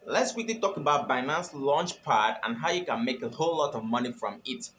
Let's quickly talk about Binance Launchpad and how you can make a whole lot of money from it.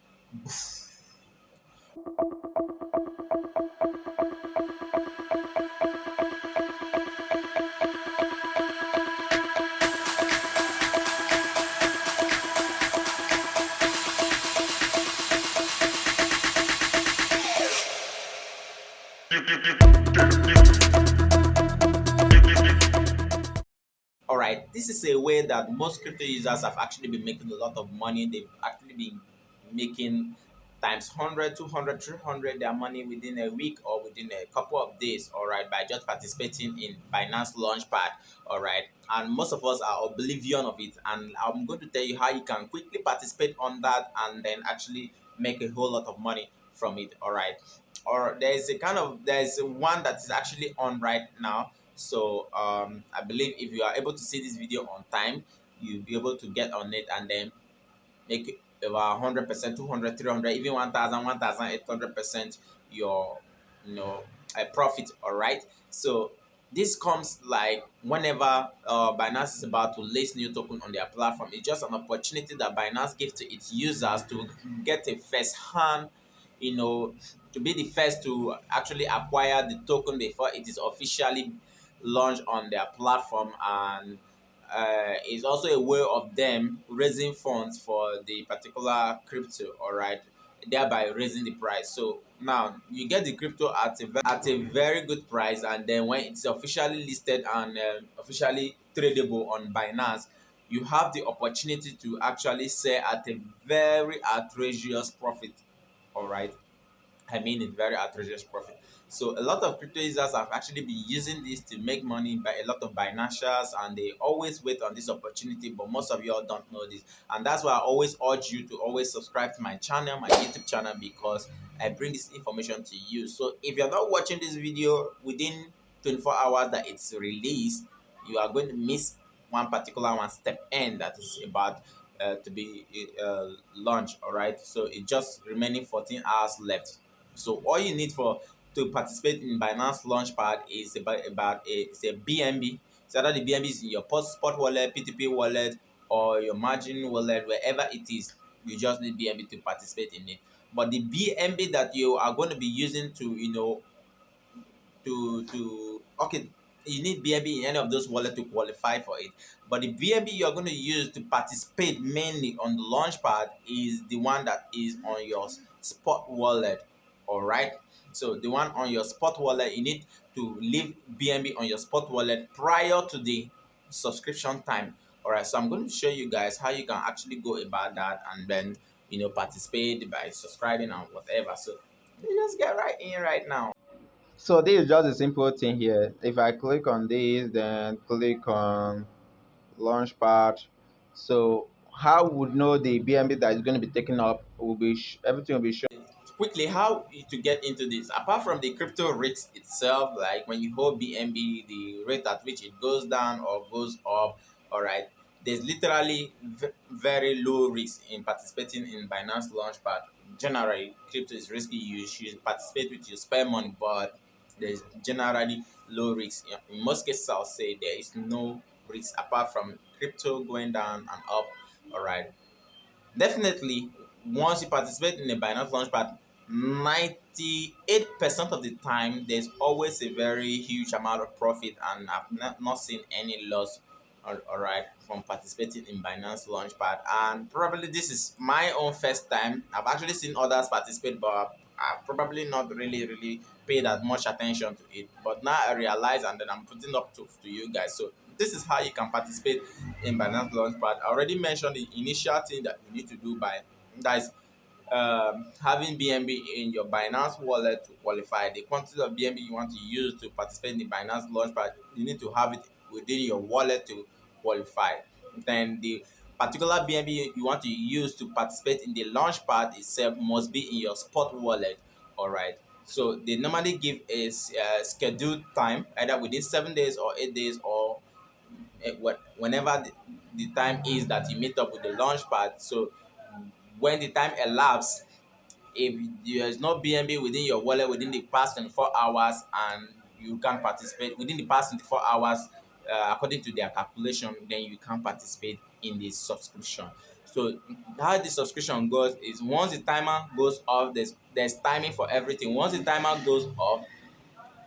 All right, this is a way that most crypto users have actually been making a lot of money. They've actually been making times 100, 200, 300 their money within a week or within a couple of days, all right, by just participating in Binance Launchpad, all right. And most of us are oblivion of it. And I'm going to tell you how you can quickly participate on that and then actually make a whole lot of money from it, all right. Or there's one that is actually on right now. So I believe if you are able to see this video on time, you'll be able to get on it and then make it about 100%, 200, 300, even 1,000, 1,800% your, a profit. All right. So this comes like whenever Binance is about to list new token on their platform. It's just an opportunity that Binance gives to its users to get a first hand, to be the first to actually acquire the token before it is officially launched on their platform. And is also a way of them raising funds for the particular crypto, all right, thereby raising the price. So now you get the crypto at a very good price, and then when it's officially listed and officially tradable on Binance, you have the opportunity to actually sell at a very outrageous profit, all right. I mean, it's very outrageous profit. So a lot of crypto users have actually been using this to make money by a lot of Binanceers, and they always wait on this opportunity, but most of y'all don't know this. And that's why I always urge you to always subscribe to my channel, my YouTube channel, because I bring this information to you. So if you're not watching this video within 24 hours that it's released, you are going to miss one particular one step N that is about to be launched. All right, so it just remaining 14 hours left. So all you need for to participate in Binance Launchpad is it's a BNB. So either the BNB is in your spot wallet, PTP wallet, or your margin wallet, wherever it is, you just need BNB to participate in it. But the BNB that you are going to be using to, okay, you need BNB in any of those wallets to qualify for it. But the BNB you're going to use to participate mainly on the Launchpad is the one that is on your spot wallet. All right. So the one on your spot wallet, you need to leave BNB on your spot wallet prior to the subscription time. All right. So I'm going to show you guys how you can actually go about that and then participate by subscribing and whatever. So let's just get right in right now. So this is just a simple thing here. If I click on this, then click on Launchpad. So how would know the BNB that is going to be taken up will be everything will be shown. Quickly, how to get into this? Apart from the crypto rates itself, like when you hold BNB, the rate at which it goes down or goes up, all right, there's literally very low risk in participating in Binance Launchpad. Generally, crypto is risky. You should participate with your spare money, but there's generally low risk. In most cases, I'll say there is no risk apart from crypto going down and up, all right. Definitely, once you participate in a Binance Launchpad, 98% of the time, there's always a very huge amount of profit, and I've not seen any loss, all right, from participating in Binance Launchpad. And probably this is my own first time. I've actually seen others participate, but I've probably not really paid that much attention to it. But now I realize, and then I'm putting up to you guys. So this is how you can participate in Binance Launchpad. I already mentioned the initial thing that you need to do by that is having BNB in your Binance wallet to qualify. The quantity of BNB you want to use to participate in the Binance Launchpad, you need to have it within your wallet to qualify. Then the particular BNB you want to use to participate in the Launchpad itself must be in your spot wallet. All right. So they normally give a scheduled time, either within 7 days or 8 days, or whenever the time is that you meet up with the Launchpad. So when the time elapses, if there is no BNB within your wallet within the past 24 hours and you can participate within the past 24 hours, according to their calculation, then you can participate in the subscription. So how the subscription goes is once the timer goes off, there's timing for everything. Once the timer goes off,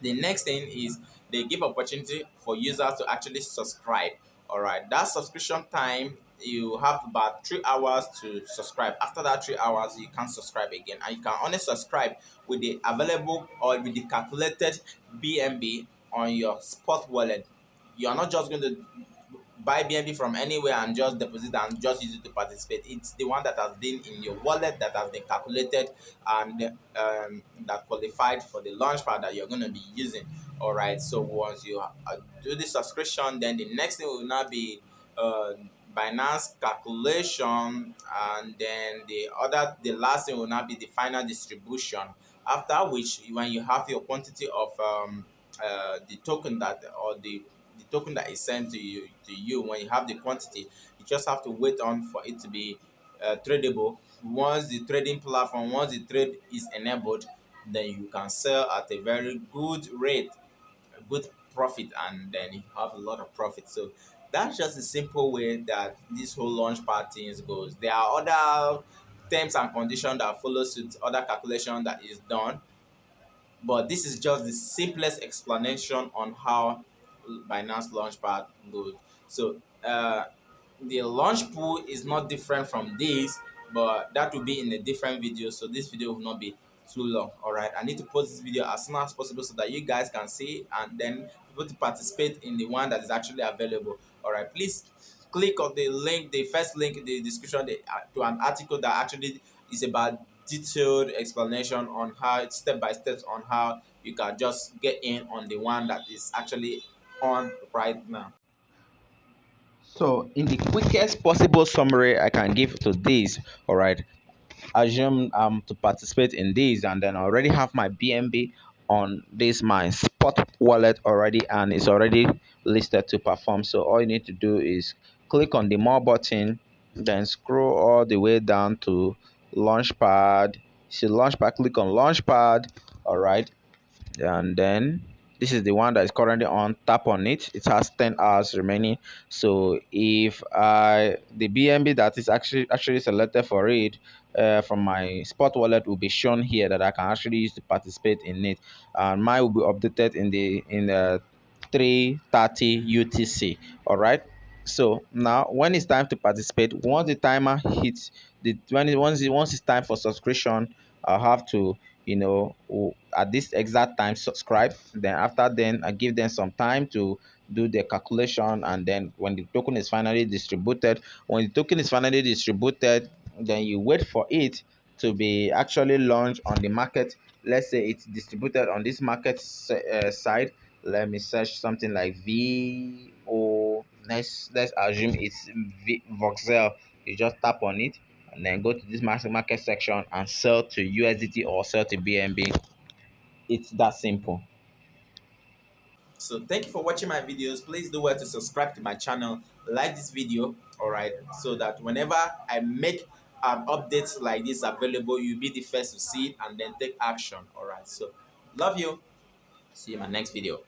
the next thing is they give opportunity for users to actually subscribe. All right, that subscription time, you have about 3 hours to subscribe. After that 3 hours, you can't subscribe again, and you can only subscribe with the available or with the calculated BNB on your spot wallet. You are not just going to buy BNB from anywhere and just deposit and just use it to participate. It's the one that has been in your wallet, that has been calculated, and that qualified for the launchpad that you're going to be using. All right. So once you do the subscription, then the next thing will now be uh, Binance calculation, and then the last thing will now be the final distribution. After which, when you have your quantity of the token the token that is sent to you, when you have the quantity, you just have to wait on for it to be tradable. Once the trading platform, once the trade is enabled, then you can sell at a very good rate, a good profit, and then you have a lot of profit. So that's just a simple way that this whole launch things goes. There are other terms and conditions that follow suit, other calculation that is done, but this is just the simplest explanation on how Binance Launchpad goes. So the launch pool is not different from this, but that will be in a different video. So this video will not be too long. All right, I need to post this video as soon as possible so that you guys can see and then people to participate in the one that is actually available. All right, please click on the link, the first link in the description, to an article that actually is about detailed explanation on how, step by step, on how you can just get in on the one that is actually on right now. So, in the quickest possible summary I can give to this, all right, assume to participate in this, and then I already have my BNB on this my spot wallet already, and it's already listed to perform. So all you need to do is click on the more button, then scroll all the way down to launchpad. See launchpad, click on launchpad. All right, and then this is the one that is currently on. Tap on it. It has 10 hours remaining. So if I the BNB that is actually selected for it from my spot wallet will be shown here, that I can actually use to participate in it, and mine will be updated in the 3:30 UTC. All right. So now when it's time to participate, once the timer hits the once it's time for subscription, I'll have to, at this exact time subscribe. Then after, then I give them some time to do the calculation, and then when the token is finally distributed, then you wait for it to be actually launched on the market. Let's say it's distributed on this market side. Let me search something like VO. Let's assume it's Voxel. You just tap on it and then go to this market section and sell to USDT or sell to BNB. It's that simple. So thank you for watching my videos. Please do well to subscribe to my channel, like this video, all right, so that whenever I make an update like this available, you'll be the first to see it and then take action. All right, so love you. See you in my next video.